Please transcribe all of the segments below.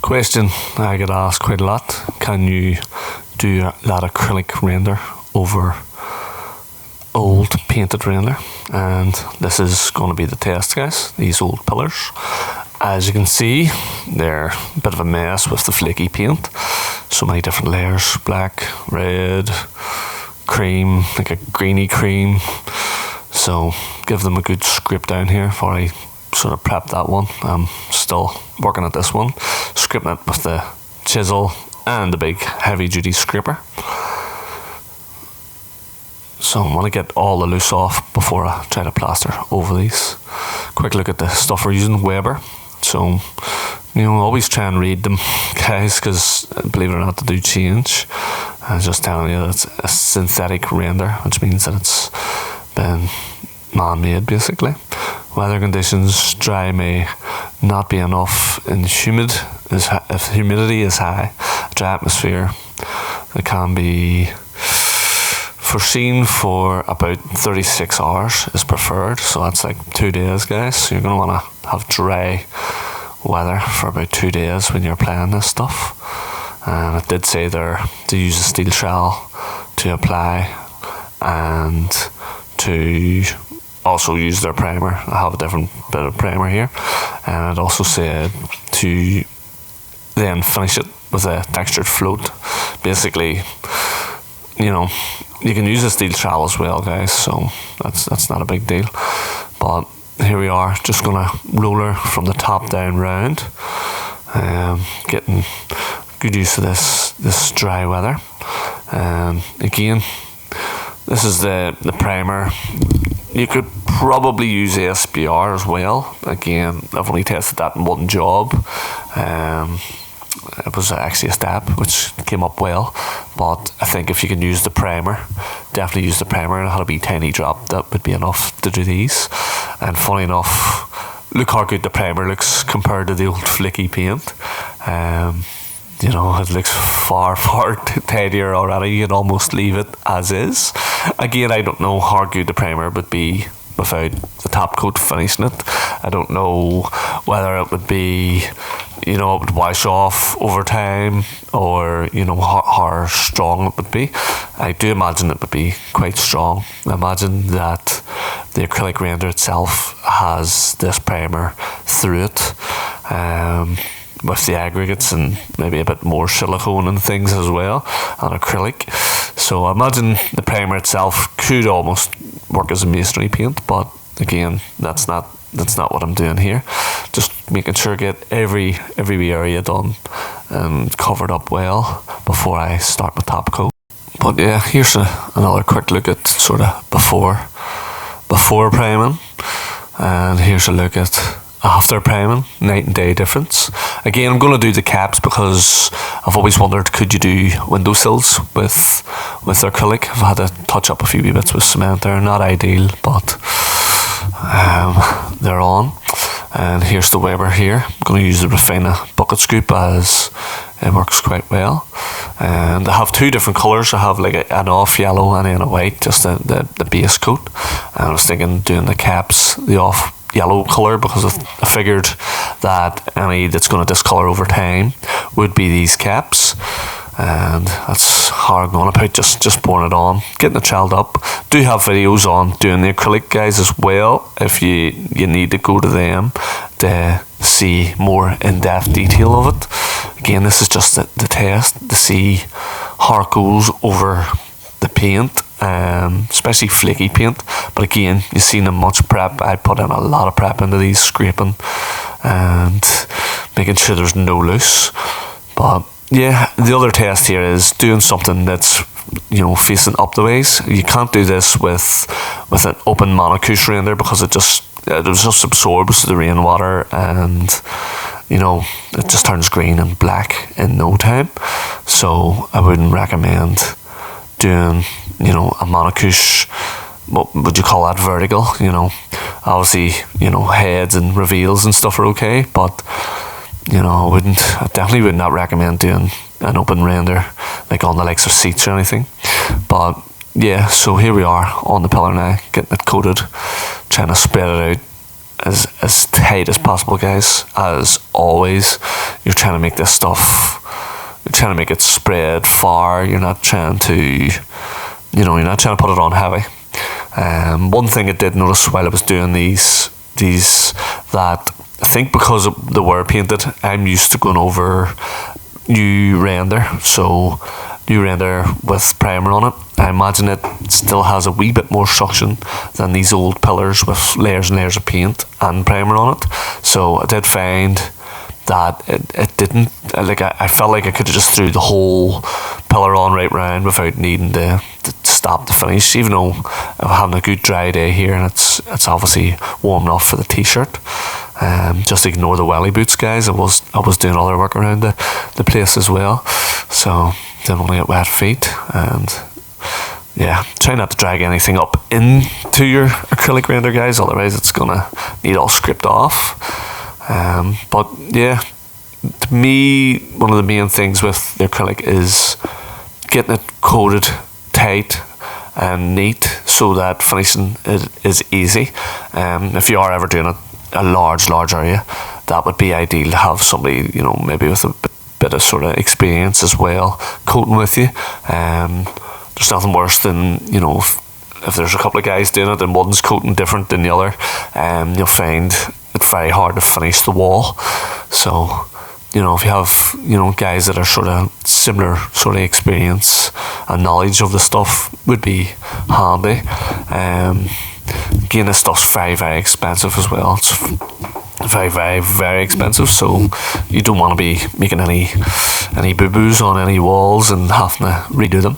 Question I get asked quite a lot: can you do that acrylic render over old painted render? And this is going to be the test, guys. These old pillars, as you can see, they're a bit of a mess with the flaky paint. So many different layers: black, red, cream, like a greeny cream. So give them a good scrape down here before I sort of prep that one. I'm still working at this one, scraping it with the chisel and the big heavy duty scraper. So I want to get all the loose off before I try to plaster over these. Quick look at the stuff we're using: Weber. So, always try and read them, guys, because believe it or not, they do change. I'm just telling you, it's a synthetic render, which means that it's been man-made, basically. Weather conditions: dry may not be enough, and if humidity is high. Dry atmosphere, it can be foreseen for about 36 hours is preferred. So that's like 2 days, guys. So you're going to want to have dry weather for about 2 days when you're applying this stuff. And it did say there to use a steel trowel to apply and to also use their primer. I have a different bit of primer here, and it also said to then finish it with a textured float. Basically, you can use a steel trowel as well, guys, so that's not a big deal. But here we are, just gonna roller from the top down round, getting good use of this dry weather. Again, this is the primer. You could probably use SBR as well. Again, I've only tested that in one job. It was actually a step which came up well, but I think if you can use the primer, definitely use the primer. It had a wee tiny drop that would be enough to do these. And funny enough, look how good the primer looks compared to the old flaky paint. It looks far tidier already. You can almost leave it as is. Again, I don't know how good the primer would be without the top coat finishing it. I don't know whether it would be, it would wash off over time, or, how strong it would be. I do imagine it would be quite strong. I imagine that the acrylic render itself has this primer through it, with the aggregates and maybe a bit more silicone and things as well, and acrylic. So I imagine the primer itself could almost work as a masonry paint, but again, that's not what I'm doing here. Just making sure I get every area done and covered up well before I start my top coat. But yeah, here's another quick look at sort of before priming, and here's a look at after priming, night and day difference. Again, I'm going to do the caps because I've always wondered, could you do windowsills with acrylic? I've had to touch up a few wee bits with cement there. Not ideal, but they're on. And here's the Weber here. I'm going to use the Refina bucket scoop as it works quite well. And I have two different colours. I have like an off yellow and then a white, just the base coat. And I was thinking doing the caps, the off yellow colour, because I figured that any that's going to discolour over time would be these caps. And that's how I'm going about just pouring it on, getting it child up. Do have videos on doing the acrylic, guys, as well, if you need to go to them to see more in-depth detail of it. Again, this is just the test to see how it goes over the paint, especially flaky paint. But again, you've seen how much prep. I put in a lot of prep into these, scraping and making sure there's no loose. But yeah, the other test here is doing something that's facing up the ways. You can't do this with an open monocouche render because it just absorbs the rainwater, and it just turns green and black in no time. So I wouldn't recommend doing a monocouche. What would you call that? Vertical. Obviously heads and reveals and stuff are okay, but I definitely would not recommend doing an open render like on the likes of seats or anything. But yeah, so here we are on the pillar now, getting it coated, trying to spread it out as tight as possible, guys. As always, you're trying to make this stuff, you're trying to make it spread far. You're not trying to, you're not trying to put it on heavy. One thing I did notice while I was doing these that I think because they were painted, I'm used to going over new render. So new render with primer on it. I imagine it still has a wee bit more suction than these old pillars with layers and layers of paint and primer on it. So I did find that it didn't, like I felt like I could have just threw the whole pillar on right round without needing to stop the finish, even though I'm having a good dry day here and it's obviously warm enough for the t-shirt. Just ignore the welly boots, guys. I was doing other work around the place as well, so didn't want to get wet feet. And yeah, try not to drag anything up into your acrylic render, guys, otherwise it's gonna need all scraped off. But yeah, to me, one of the main things with the acrylic is getting it coated tight and neat so that finishing is easy. If you are ever doing a large area, that would be ideal to have somebody, maybe with a bit of sort of experience as well coating with you. There's nothing worse than, if there's a couple of guys doing it and one's coating different than the other, you'll find it very hard to finish the wall. So, if you have, guys that are sort of similar sort of experience and knowledge of the stuff, would be handy. Again, this stuff's very, very expensive as well. It's very, very, very expensive, so you don't want to be making any boo-boos on any walls and having to redo them.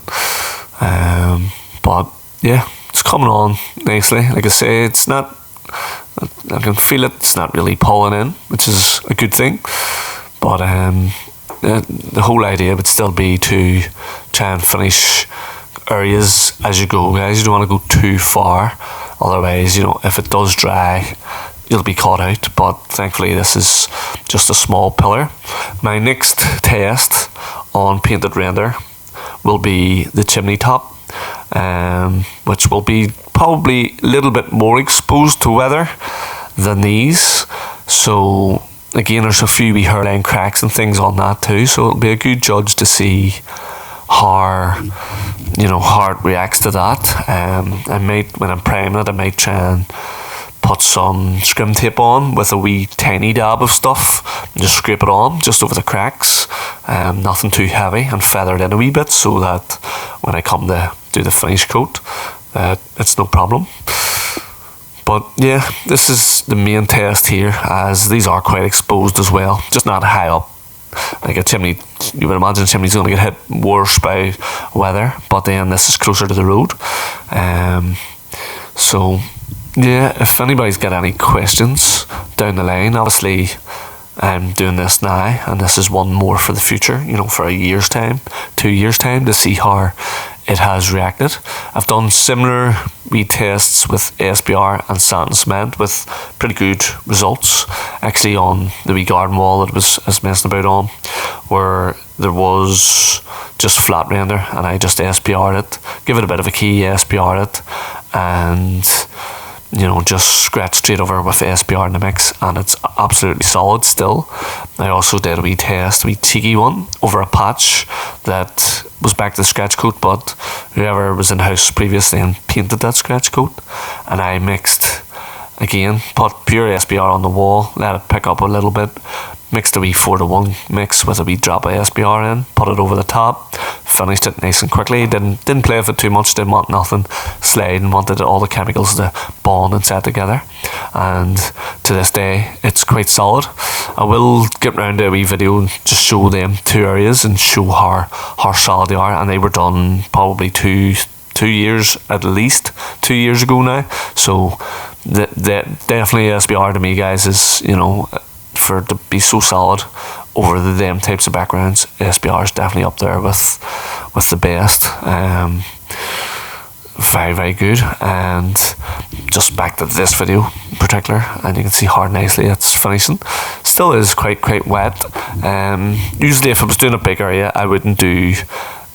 But yeah, it's coming on nicely. Like I say, it's not, I can feel it's not really pulling in, which is a good thing. But the whole idea would still be to try and finish areas as you go, guys. You don't want to go too far, otherwise, if it does dry, you'll be caught out. But thankfully this is just a small pillar. My next test on painted render will be the chimney top, which will be probably a little bit more exposed to weather than these. So again, there's a few wee hairline cracks and things on that too, so it'll be a good judge to see how it reacts to that. I might, when I'm priming it, I might try and put some scrim tape on with a wee tiny dab of stuff and just scrape it on just over the cracks, nothing too heavy, and feather it in a wee bit so that when I come to do the finish coat, it's no problem. But yeah, this is the main test here, as these are quite exposed as well, just not high up. Like a chimney, you would imagine a chimney's going to get hit worse by weather, but then this is closer to the road. So yeah, if anybody's got any questions down the line, obviously I'm doing this now, and this is one more for the future, for a year's time, 2 years time, to see how it has reacted. I've done similar wee tests with ASBR and sand and cement with pretty good results. Actually, on the wee garden wall that I was messing about on, where there was just flat render and I just ASBR'd it, give it a bit of a key, ASBR'd it, and just scratch straight over with the SPR in the mix, and it's absolutely solid still. I also did a wee test, a wee cheeky one, over a patch that was back to the scratch coat, but whoever was in the house previously and painted that scratch coat, and I mixed, again, put pure SPR on the wall, let it pick up a little bit, mixed a wee 4-to-1 mix with a wee drop of SPR in, put it over the top, finished it nice and quickly, didn't play with it too much, didn't want nothing sliding, wanted all the chemicals to bond and set together, and to this day it's quite solid. I will get round to a wee video and just show them 2 areas and show how solid they are, and they were done probably 2 years, at least 2 years ago now, so definitely SBR to me, guys, is, for it to be so solid over them types of backgrounds, SBR is definitely up there with the best. Very, very good. And just back to this video in particular, and you can see how nicely it's finishing. Still is quite wet. Usually if I was doing a big area, I wouldn't do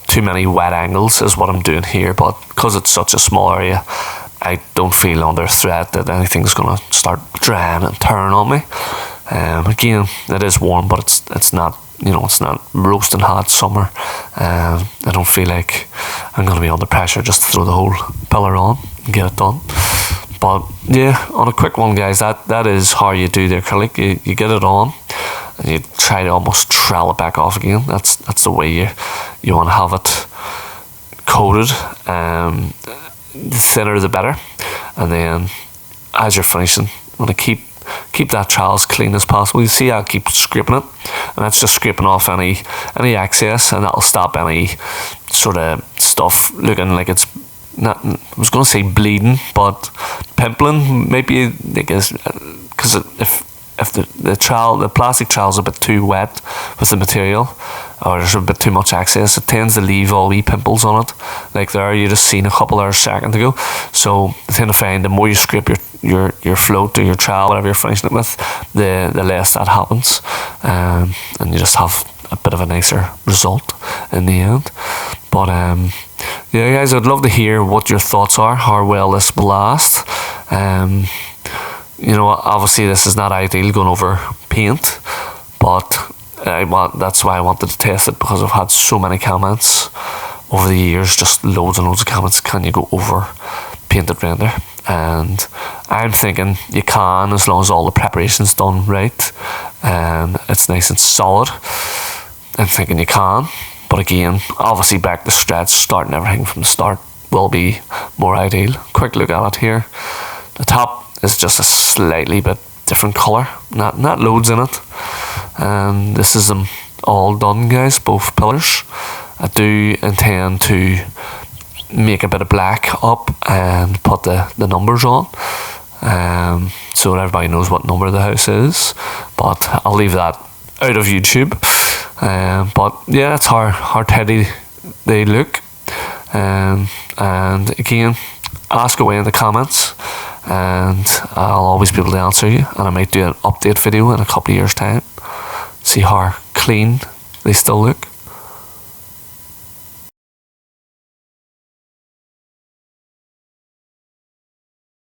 too many wet angles as what I'm doing here, but because it's such a small area, I don't feel under threat that anything's gonna start drying and tearing on me. Again, it is warm, but it's not, you know, it's not roasting hot summer. I don't feel like I'm gonna be under pressure just to throw the whole pillar on and get it done. But yeah, on a quick one, guys, that is how you do the acrylic. You get it on and you try to almost trowel it back off again. That's the way you want to have it coated. The thinner the better. And then as you're finishing, you want to keep that trowel as clean as possible. You see, I'll keep scraping it, and that's just scraping off any excess, and that'll stop any sort of stuff looking like it's not, I was going to say bleeding, but pimpling maybe, because if the plastic trowel is a bit too wet with the material, or there's a bit too much excess, it tends to leave all wee pimples on it. Like there, you just seen a couple there a second ago. So I tend to find the more you scrape your float or your trowel, whatever you're finishing it with, the less that happens, and you just have a bit of a nicer result in the end. But yeah, guys, I'd love to hear what your thoughts are, how well this will last. You know, obviously this is not ideal going over paint, but that's why I wanted to test it, because I've had so many comments over the years, just loads and loads of comments, can you go over painted render? And I'm thinking you can, as long as all the preparation's done right and it's nice and solid. I'm thinking you can, but again, obviously back to scratch, starting everything from the start will be more ideal. Quick look at it here. The top is just a slightly bit different colour, not loads in it, and this is them all done, guys, both pillars. I do intend to make a bit of black up and put the numbers on, so that everybody knows what number the house is, but I'll leave that out of YouTube. But yeah, that's how tidy they look, and again, ask away in the comments, and I'll always be able to answer you, and I might do an update video in a couple of years time, see how clean they still look.